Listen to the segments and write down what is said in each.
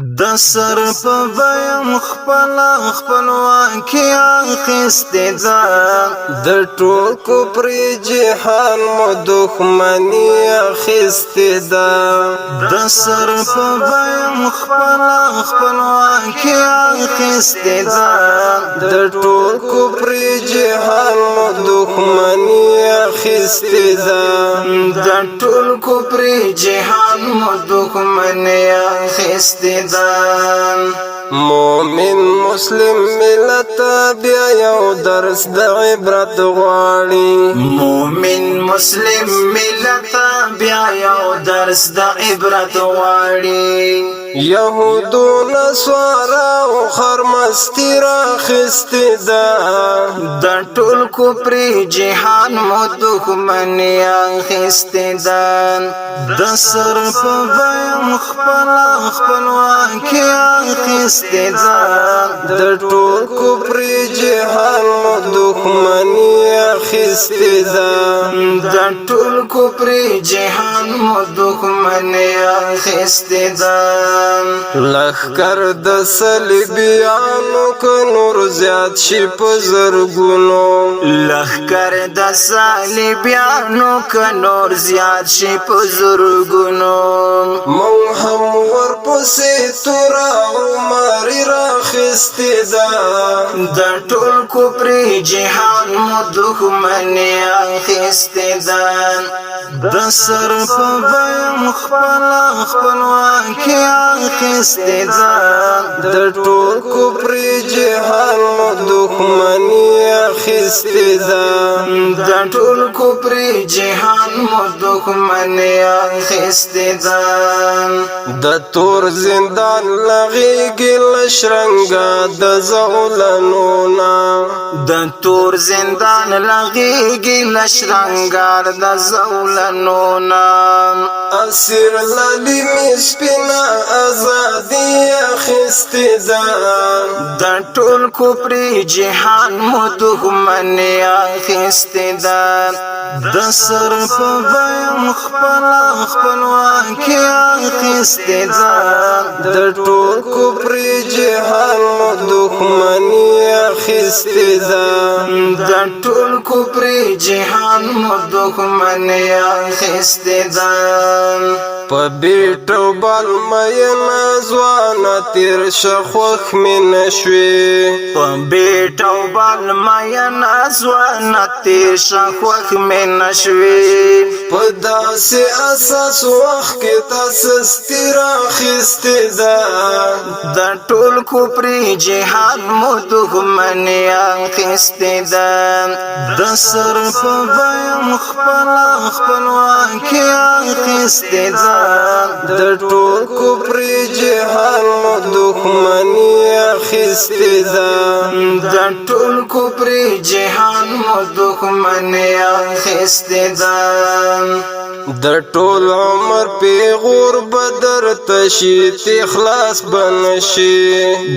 د سر په بیم خپلواکي اخیستې ده د ټول کفر جهان مو دښمني اخیستې ده د سر په بیم خپلواکي اخیستې ده د ټول کفر جهان مو دښمني اخیستې ده د ټول کفر جهان مو دښمني اخیستې ده مومن مسلم ملت بیا یو درس د عبرت غواړي مومن مسلم ملت بیا یو درس د عبرت غواړي یهودو نصارا او خرمستی راخستی ده د ټول کفر جهان مو دښمني اخیستې ده د سر په بیم خپلواکي اخیستې ده د ټول کفر جهان مو دښمني اخیستې ده د ټول کفر جهان مو دښمني اخیستې ده لخکر د صلیبیانو که نور زیات شي په زرګونو لخکر د صلیبیانو که نور زیات شي په زرګونو مونږ هم ورپسې توره عمري راخیستې ده د ټول کفر جهان مو دښمني اخیستې ده د سر په بیم خپلواکي اخیستې ده د ټول کفر جهان مو دښمني اخیستې ده د ټول کفر جهان مو دښمني اخیستې ده د تور زندان لغیږي له شرنګه د زولنونه د تور زندان لغیږي له شرنګار د زولنونه اسیر للی می سپینا ازادي اخیستې ده د ټول کفر جهان مو دښمني اخیستې ده د سر په بیم خپلواکي اخیستې ده د ټول کفر جهان مو دښمني اخیستې ده د ټول کفر جهان مو دښمني اخیستې ده په بیټو بال مینا ځوانه تیر شخوخ مې نشوې په بیټو بال مینا ځوانه تیر شخوخ مې نشوې په داسې اساس وخت کې تاسو ستیر اخیستې ده د ټول کفر جهان مو دښمني اخیستې ده د سر په بیم خپلواکي اخیستې ده د ټول کفر جهان مو دښمني اخیستې ده د ټول کفر جهان مو دښمني اخیستې ده د ټول عمر پیغور بدر تشي اخلاص بنشي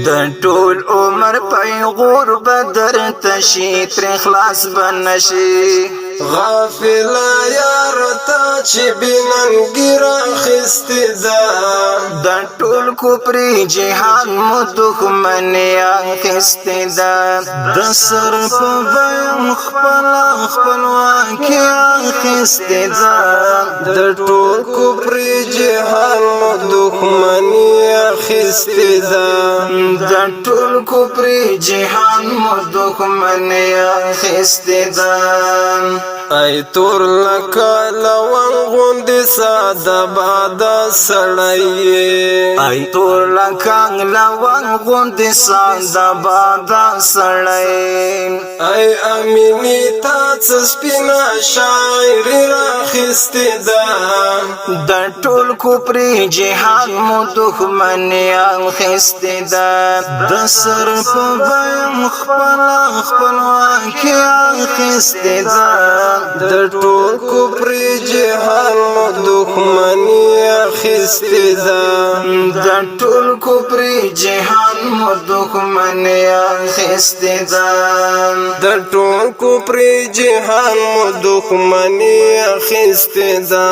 د ټول عمر پیغور بدر تشي تر خلاص بنشي غافل یار تا چې بننګي راخستې ده د ټول کفر جهان مو دښمني اخیستې ده د سر په بیم خپلواکي اخیستې ده د ټول کفر جهان مو دښمني اخیستې ده د ټول کفر جهان مو دښمني اخیستې ده ای تور لکه لونګ غوندې ساده باده سړی ای تور لکه لونګ غوندې ساده باده سړی ای امینی تا څه سپینه شاعري راخیستې ده د ټول کفر جهان مو دښمني اخیستې ده د سر په بیم خپلواکي اخیستې ده د ټول کفر جهان مو دښمني اخیستې ده د ټول کفر جهان مو دښمني اخیستې ده د ټول کفر جهان مو دښمني اخیستې ده